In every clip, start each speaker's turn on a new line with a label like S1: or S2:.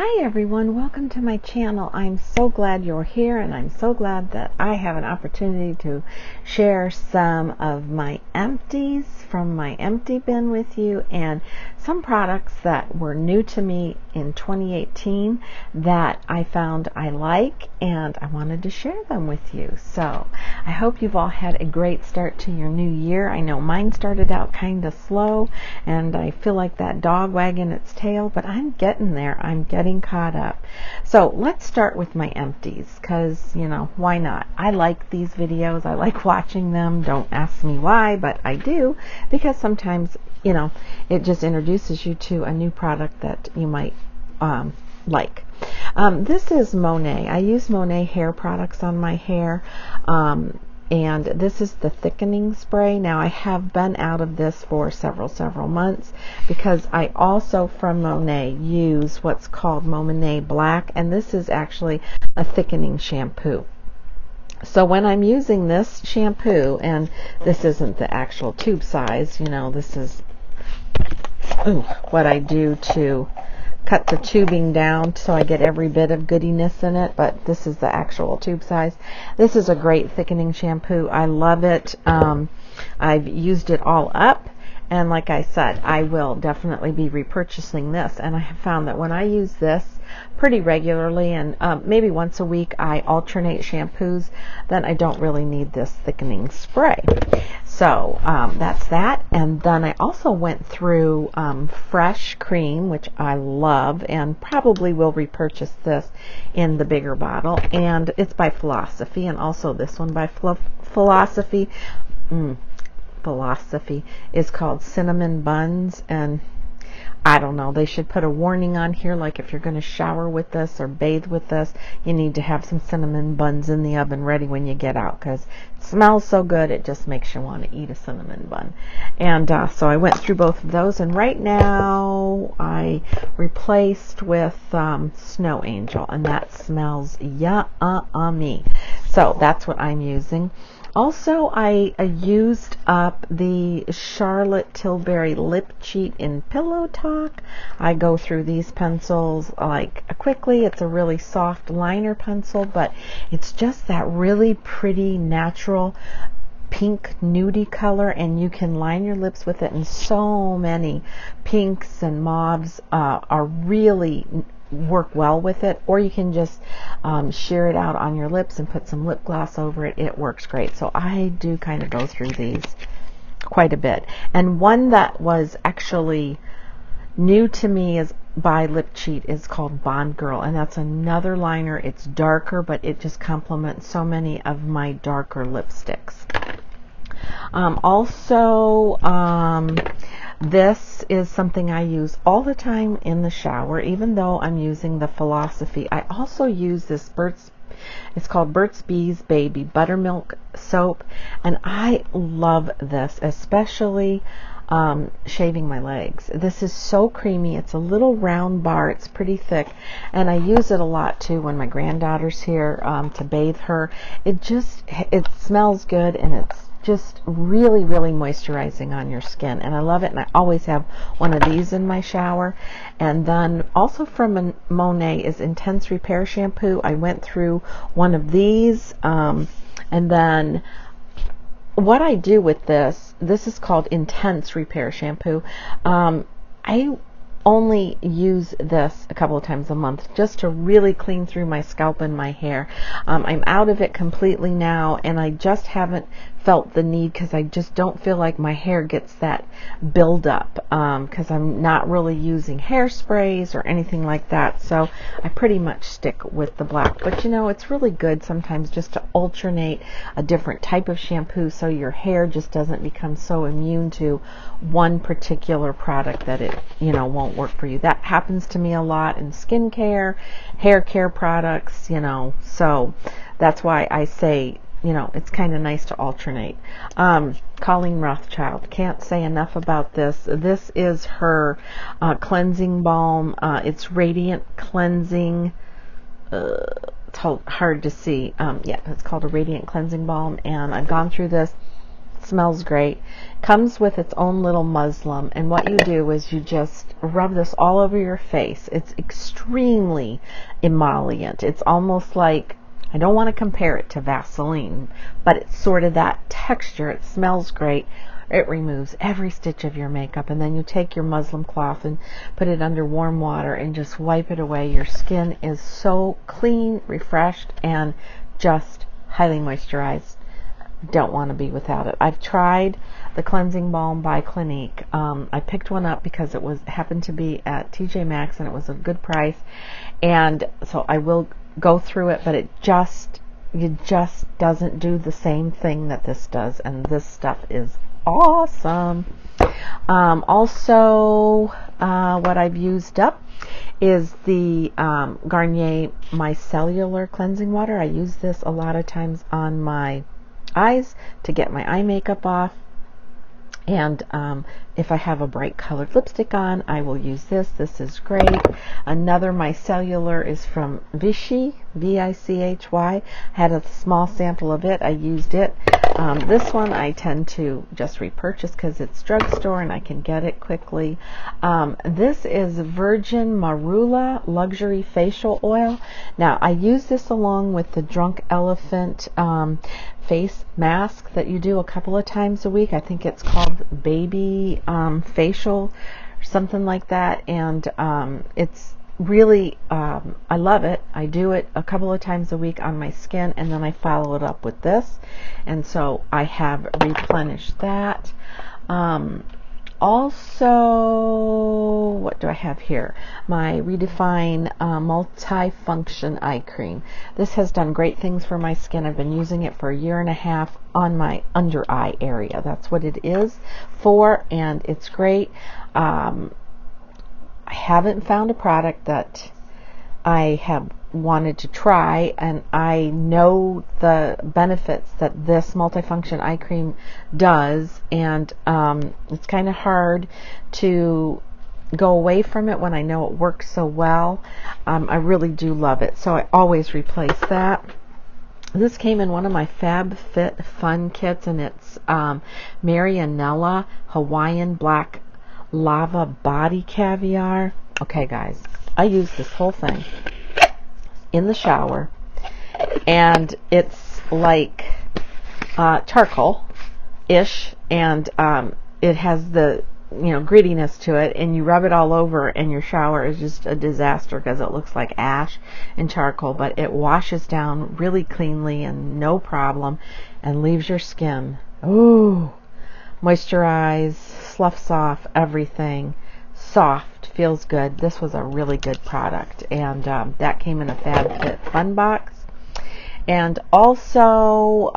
S1: Hi everyone, welcome to my channel. I'm so glad you're here, and I'm so glad that I have an opportunity to share some of my empties from my empty bin with you, and some products that were new to me in 2018 that I found I like, and I wanted to share them with you. So I hope you've all had a great start to your new year. I know mine started out kind of slow, and I feel like that dog wagging its tail, but I'm getting there. I'm getting caught up. So let's start with my empties, because, you know, why not? I like these videos. I like watching them. Don't ask me why, but I do, because sometimes, you know, it just introduces you to a new product that you might like. This is MONAT. I use MONAT hair products on my hair. And this is the thickening spray. Now, I have been out of this for several months, because I also from MONAT use what's called MONAT Black, and this is actually a thickening shampoo. So when I'm using this shampoo, and this isn't the actual tube size, you know, this is what I do to cut the tubing down so I get every bit of goodiness in it, but this is the actual tube size. This is a great thickening shampoo. I love it. I've used it all up, and like I said, I will definitely be repurchasing this, and I have found that when I use this pretty regularly, and maybe once a week I alternate shampoos, then I don't really need this thickening spray. So that's that. And then I also went through Fresh Cream, which I love, and probably will repurchase this in the bigger bottle, and it's by Philosophy, and also this one by Philosophy is called Cinnamon Buns, and I don't know, they should put a warning on here, like if you're going to shower with this or bathe with this, you need to have some cinnamon buns in the oven ready when you get out, because it smells so good it just makes you want to eat a cinnamon bun. And so I went through both of those, and right now I replaced with Snow Angel, and that smells yummy. So that's what I'm using. Also, I used up the Charlotte Tilbury Lip Cheat in Pillow Talk. I go through these pencils like quickly. It's a really soft liner pencil, but it's just that really pretty natural pink nudie color, and you can line your lips with it, and so many pinks and mauves are really work well with it, or you can just shear it out on your lips and put some lip gloss over it. It works great. So I do kind of go through these quite a bit. And one that was actually new to me is by Lip Cheat is called Bond Girl, and that's another liner. It's darker, but it just complements so many of my darker lipsticks. This is something I use all the time in the shower, even though I'm using the Philosophy. I also use this it's called Burt's Bees Baby Buttermilk soap, and I love this, especially shaving my legs. This is so creamy. It's a little round bar. It's pretty thick, and I use it a lot too when my granddaughter's here to bathe her. It smells good, and it's just really moisturizing on your skin, and I love it. And I always have one of these in my shower. And then also from MONAT is Intense Repair Shampoo. I went through one of these, and then what I do with this is called Intense Repair Shampoo. I only use this a couple of times a month just to really clean through my scalp and my hair. I'm out of it completely now, and I just haven't felt the need, because I just don't feel like my hair gets that buildup, because I'm not really using hairsprays or anything like that. So I pretty much stick with the black. But you know, it's really good sometimes just to alternate a different type of shampoo, so your hair just doesn't become so immune to one particular product that it, you know, won't work for you. That happens to me a lot in skincare, hair care products, you know, so that's why I say, you know, it's kind of nice to alternate. Colleen Rothschild, can't say enough about this. This is her cleansing balm. It's radiant cleansing. It's hard to see. Yeah, it's called a radiant cleansing balm, and I've gone through this Smells great. Comes with its own little muslin, and what you do is you just rub this all over your face. It's extremely emollient. It's almost like, I don't want to compare it to Vaseline, but it's sort of that texture. It smells great. It removes every stitch of your makeup, and then you take your muslin cloth and put it under warm water and just wipe it away. Your skin is so clean, refreshed, and just highly moisturized. Don't want to be without it. I've tried the cleansing balm by Clinique. I picked one up because it happened to be at TJ Maxx and it was a good price, and so I will go through it, but it just doesn't do the same thing that this does, and this stuff is awesome. Also, what I've used up is the Garnier Micellar Cleansing Water. I use this a lot of times on my eyes to get my eye makeup off, and if I have a bright colored lipstick on, I will use this. This is great. Another micellar is from Vichy, V-I-C-H-Y. I had a small sample of it. I used it. This one I tend to just repurchase because it's drugstore and I can get it quickly. This is Virgin Marula Luxury Facial Oil. Now, I use this along with the Drunk Elephant face mask that you do a couple of times a week. I think it's called Baby Facial or something like that, and it's really, I love it. I do it a couple of times a week on my skin, and then I follow it up with this, and so I have replenished that. Also, what do I have here? My Redefine Multifunction Eye Cream. This has done great things for my skin. I've been using it for 1.5 years on my under eye area. That's what it is for, and it's great. I haven't found a product that I have wanted to try, and I know the benefits that this multifunction eye cream does, and it's kind of hard to go away from it when I know it works so well. I really do love it, so I always replace that. This came in one of my FabFitFun kits, and it's Marianella Hawaiian Black Lava Body Caviar. Okay, guys, I use this whole thing in the shower, and it's like charcoal-ish, and it has the grittiness to it, and you rub it all over, and your shower is just a disaster because it looks like ash and charcoal, but it washes down really cleanly and no problem, and leaves your skin moisturized, sloughs off everything, soft, feels good. This was a really good product, and that came in a FabFitFun box. And also,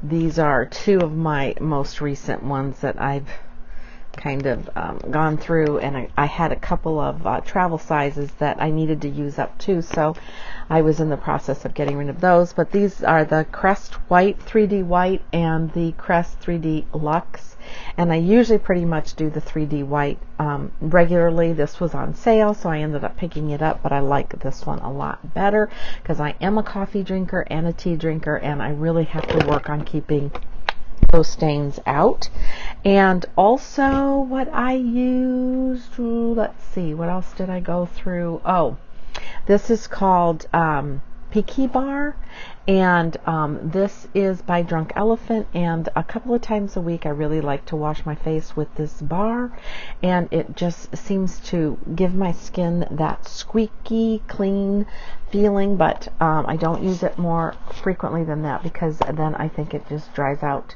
S1: these are two of my most recent ones that I've kind of gone through, and I had a couple of travel sizes that I needed to use up too, so I was in the process of getting rid of those. But these are the CREST White 3D White and the CREST 3D Luxe, and I usually pretty much do the 3D White regularly. This was on sale, so I ended up picking it up, but I like this one a lot better because I am a coffee drinker and a tea drinker, and I really have to work on keeping those stains out. And also what I used, let's see, what else did I go through? Oh, this is called PEEKEE bar, and this is by Drunk Elephant, and a couple of times a week I really like to wash my face with this bar, and it just seems to give my skin that squeaky clean feeling, but I don't use it more frequently than that because then I think it just dries out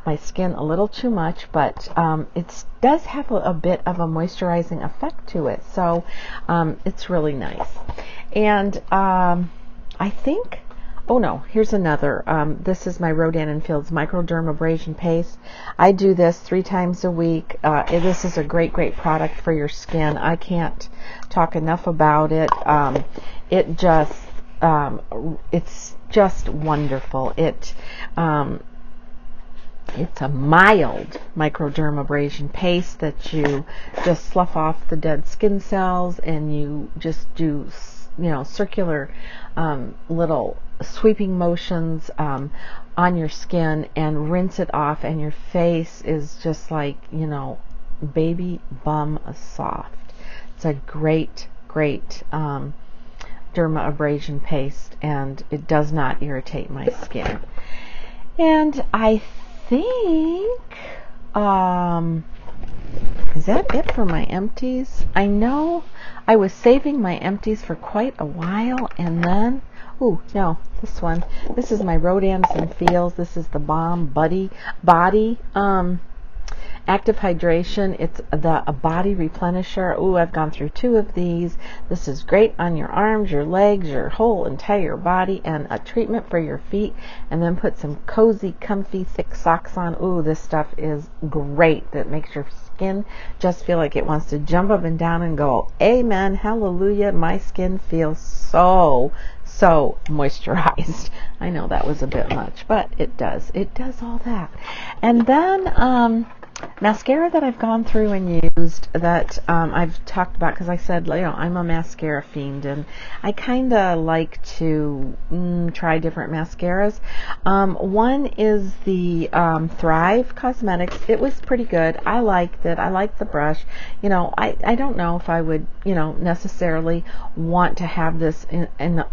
S1: my skin a little too much, but it does have a bit of a moisturizing effect to it, so it's really nice. And I think, oh no, here's another. This is my Rodan & Fields Microdermabrasion Paste. I do this 3 times a week. This is a great product for your skin. I can't talk enough about it. It just, it's just wonderful. It's a mild microdermabrasion paste that you just slough off the dead skin cells, and you just do circular little sweeping motions on your skin and rinse it off, and your face is just like, baby bum soft. It's a great dermabrasion paste, and it does not irritate my skin. And I think is that it for my empties? I know I was saving my empties for quite a while, and then no, this one. This is my Rodams and Feels. This is the BALM Body Active Hydration. It's a body replenisher. I've gone through 2 of these. This is great on your arms, your legs, your whole entire body, and a treatment for your feet. And then put some cozy, comfy, thick socks on. This stuff is great. That makes your skin just feel like it wants to jump up and down and go, amen, hallelujah. My skin feels so moisturized. I know that was a bit much, but it does all that. And then mascara that I've gone through and used that I've talked about, because I said, I'm a mascara fiend, and I kind of like to try different mascaras. One is the Thrive Cosmetics. It was pretty good. I liked it. I liked the brush. I don't know if I would necessarily want to have this in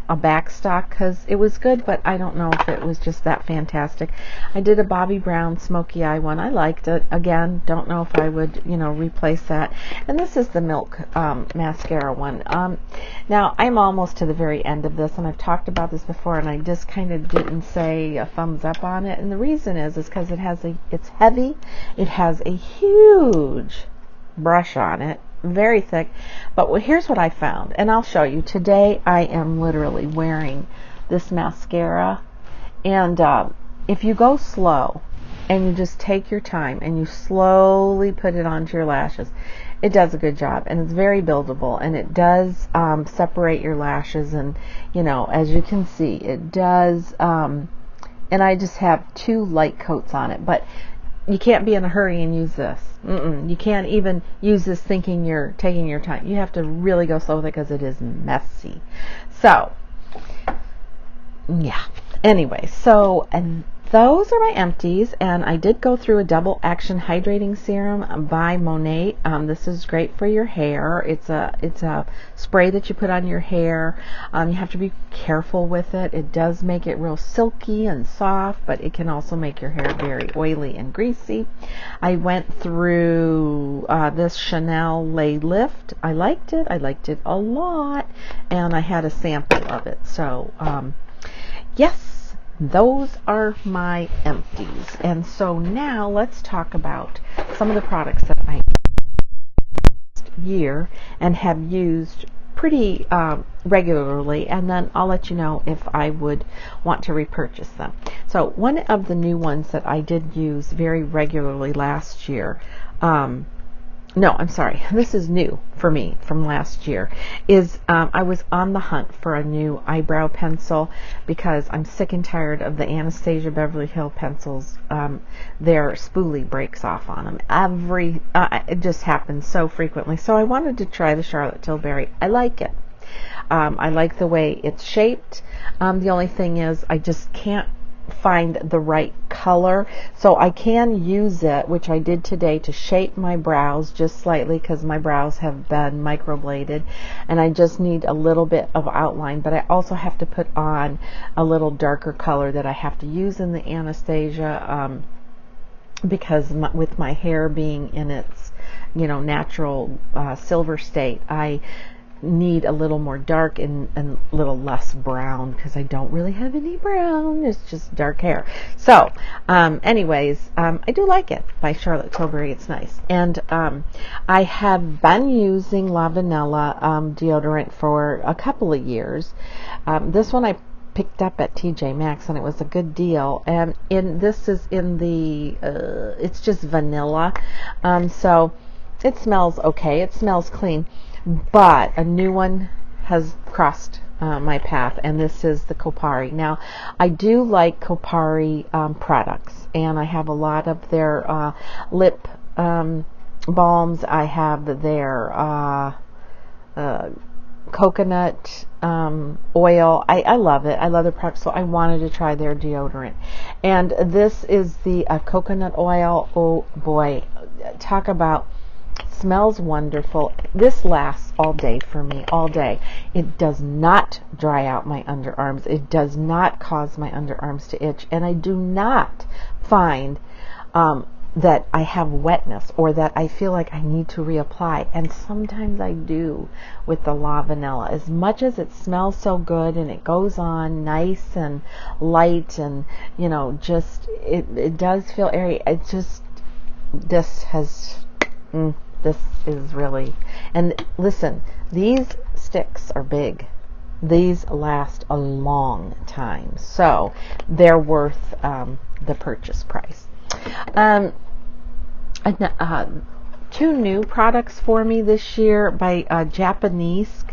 S1: a backstock, because it was good, but I don't know if it was just that fantastic. I did a Bobbi Brown smoky eye one. I liked it. Again, don't know if I would replace that. And this is the Milk mascara one. Now I'm almost to the very end of this, and I've talked about this before, and I just kind of didn't say a thumbs up on it, and the reason is because it's heavy. It has a huge brush on it, very thick. But here's what I found, and I'll show you. Today I am literally wearing this mascara, and if you go slow and you just take your time and you slowly put it onto your lashes, it does a good job, and it's very buildable, and it does separate your lashes, and as you can see, it does. And I just have 2 light coats on it, but you can't be in a hurry and use this. You can't even use this thinking you're taking your time. You have to really go slow with it because it is messy. So, yeah. Anyway, and those are my empties, and I did go through a double action hydrating serum by MONAT. This is great for your hair. It's a spray that you put on your hair. You have to be careful with it. It does make it real silky and soft, but it can also make your hair very oily and greasy. I went through this Chanel Lay Lift. I liked it. I liked it a lot, and I had a sample of it. So, yes. Those are my empties. And so now let's talk about some of the products that I used last year and have used pretty regularly, and then I'll let you know if I would want to repurchase them. So one of the new ones that I did use very regularly last year, no, I'm sorry, this is new for me from last year, is I was on the hunt for a new eyebrow pencil because I'm sick and tired of the Anastasia Beverly Hills pencils. Their spoolie breaks off on them. It just happens so frequently. So I wanted to try the Charlotte Tilbury. I like it. I like the way it's shaped. The only thing is I just can't find the right color, so I can use it, which I did today, to shape my brows just slightly because my brows have been microbladed and I just need a little bit of outline, but I also have to put on a little darker color that I have to use in the Anastasia because with my hair being in its natural silver state, I need a little more dark and a little less brown because I don't really have any brown. It's just dark hair. So anyways, I do like it by Charlotte Tilbury. It's nice. And I have been using La Vanilla deodorant for a couple of years. This one I picked up at TJ Maxx and it was a good deal, and this is in the it's just vanilla, so it smells okay. It smells clean. But a new one has crossed my path, and this is the Kopari. Now, I do like Kopari products, and I have a lot of their lip balms. I have their coconut oil. I love it. I love the product, so I wanted to try their deodorant. And this is the coconut oil. Oh boy, talk about smells wonderful. This lasts all day for me, all day. It does not dry out my underarms. It does not cause my underarms to itch, and I do not find that I have wetness or that I feel like I need to reapply. And sometimes I do with the La Vanilla. As much as it smells so good and it goes on nice and light and, you know, just, it does feel airy. It just, this has, this is really, and listen, these sticks are big. These last a long time. So they're worth the purchase price. Two new products for me this year by Japanese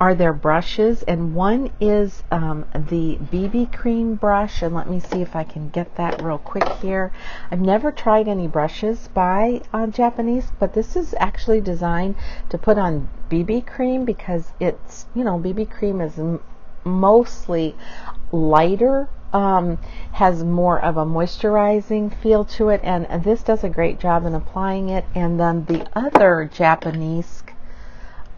S1: are their brushes, and one is the BB cream brush, and let me see if I can get that real quick here. I've never tried any brushes by Japanese, but this is actually designed to put on BB cream because it's, you know, BB cream is mostly lighter, has more of a moisturizing feel to it, and this does a great job in applying it. And then the other Japanese,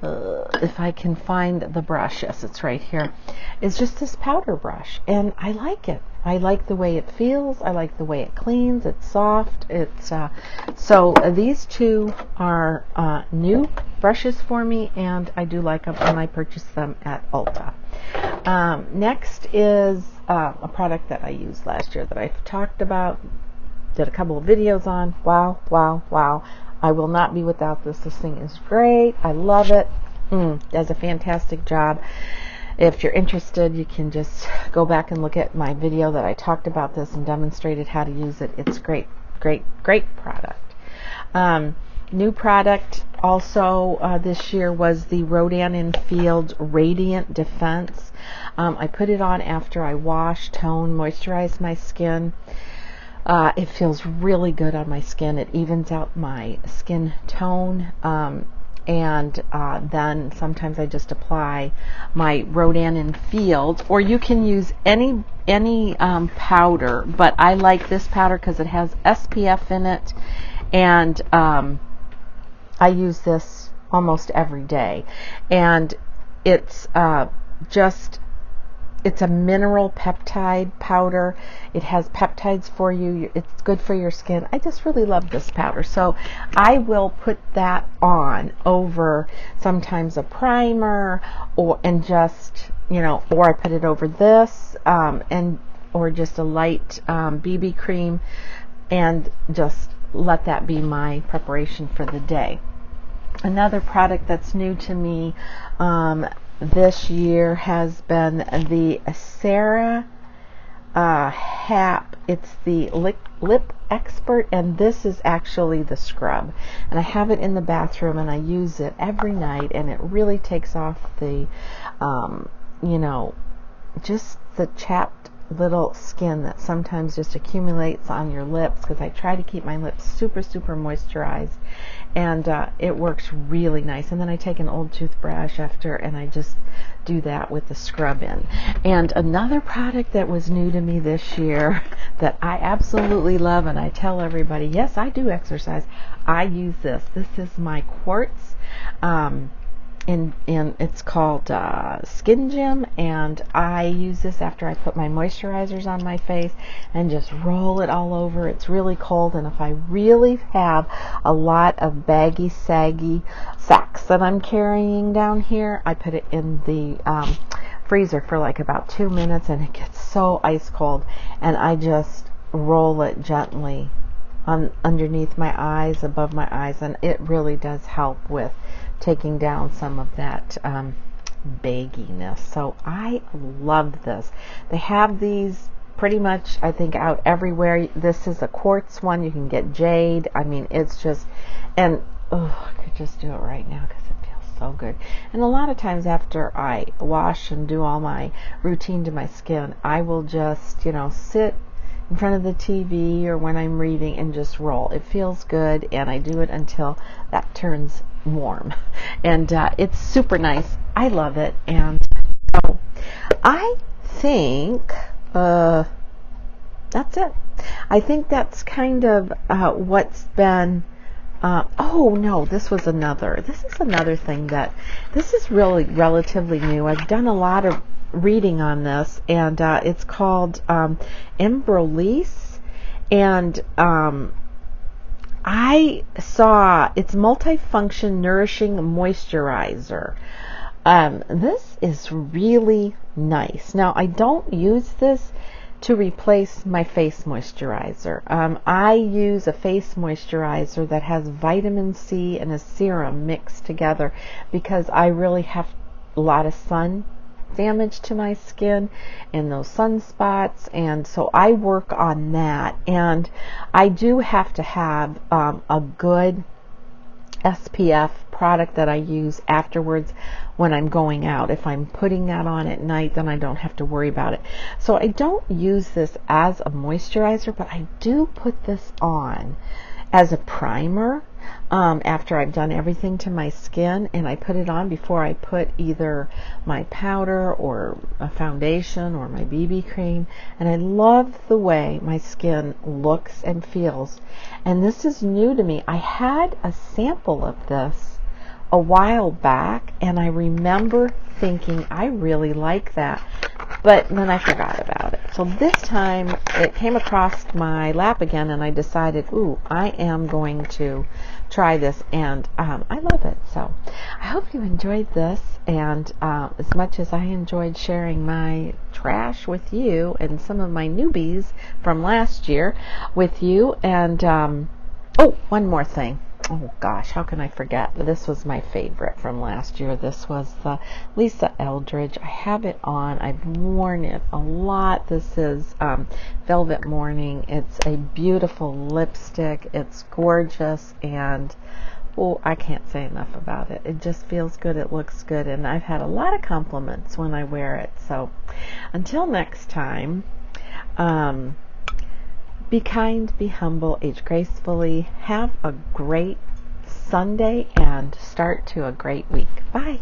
S1: if I can find the brush, yes, it's right here, is just this powder brush, and I like it. I like the way it feels. I like the way it cleans. It's soft. It's so these two are new brushes for me, and I do like them, and I purchased them at Ulta. Next is a product that I used last year that I've talked about, did a couple of videos on. Wow, wow, wow. I will not be without this. This thing is great. I love it. Does a fantastic job. If you're interested, you can just go back and look at my video that I talked about this and demonstrated how to use it. It's great, great, great product. New product also this year was the Rodan & Fields Radiant Defense. I put it on after I wash, tone, moisturize my skin. It feels really good on my skin. It evens out my skin tone. And then sometimes I just apply my Rodan & Fields, or you can use any powder, but I like this powder because it has SPF in it, and I use this almost every day, and it's it's a mineral peptide powder. It has peptides for you. It's good for your skin. I just really love this powder. So I will put that on over sometimes a primer, and just, you know, or I put it over this, or just a light BB cream, and just let that be my preparation for the day. Another product that's new to me this year has been the Sarah Hap. It's the Lip Expert, and this is actually the scrub. And I have it in the bathroom, and I use it every night, and it really takes off the, you know, just the chapped little skin that sometimes just accumulates on your lips, because I try to keep my lips super, super moisturized, and it works really nice. And then I take an old toothbrush after, and I just do that with the scrub in. And another product that was new to me this year that I absolutely love, and I tell everybody, yes, I do exercise, I use this. This is my quartz, and it's called Skin Gym, and I use this after I put my moisturizers on my face and just roll it all over. It's really cold, and if I really have a lot of baggy, saggy sacks that I'm carrying down here, I put it in the freezer for like about 2 minutes, and it gets so ice cold, and I just roll it gently underneath my eyes, above my eyes, and it really does help with taking down some of that bagginess. So I love this. They have these pretty much, I think, out everywhere. This is a quartz one. You can get jade. I mean, it's just, and I could just do it right now because it feels so good. And a lot of times after I wash and do all my routine to my skin, I will just, you know, sit in front of the TV or when I'm reading and just roll. It feels good, and I do it until that turns warm. And it's super nice. I love it. And so I think that's it. I think that's kind of what's been oh no, this is another thing that this is really relatively new. I've done a lot of reading on this, and it's called EMPTIES, and I saw it's multifunction nourishing moisturizer. This is really nice. Now, I don't use this to replace my face moisturizer. I use a face moisturizer that has vitamin C and a serum mixed together because I really have a lot of sun damage to my skin and those sunspots, and so I work on that. And I do have to have a good SPF product that I use afterwards when I'm going out. If I'm putting that on at night, then I don't have to worry about it. So I don't use this as a moisturizer, but I do put this on as a primer after I've done everything to my skin, and I put it on before I put either my powder or a foundation or my BB cream. And I love the way my skin looks and feels. And this is new to me. I had a sample of this a while back, and I remember thinking I really like that, but then I forgot about it. So this time it came across my lap again, and I decided, ooh, I am going to try this, and I love it. So I hope you enjoyed this, and as much as I enjoyed sharing my trash with you and some of my newbies from last year with you. And oh, one more thing. Oh gosh, how can I forget? This was my favorite from last year. This was the Lisa Eldridge. I have it on. I've worn it a lot. This is Velvet Morning. It's a beautiful lipstick. It's gorgeous, and oh, I can't say enough about it. It just feels good. It looks good, and I've had a lot of compliments when I wear it. So until next time, be kind, be humble, age gracefully. Have a great Sunday and start to a great week. Bye.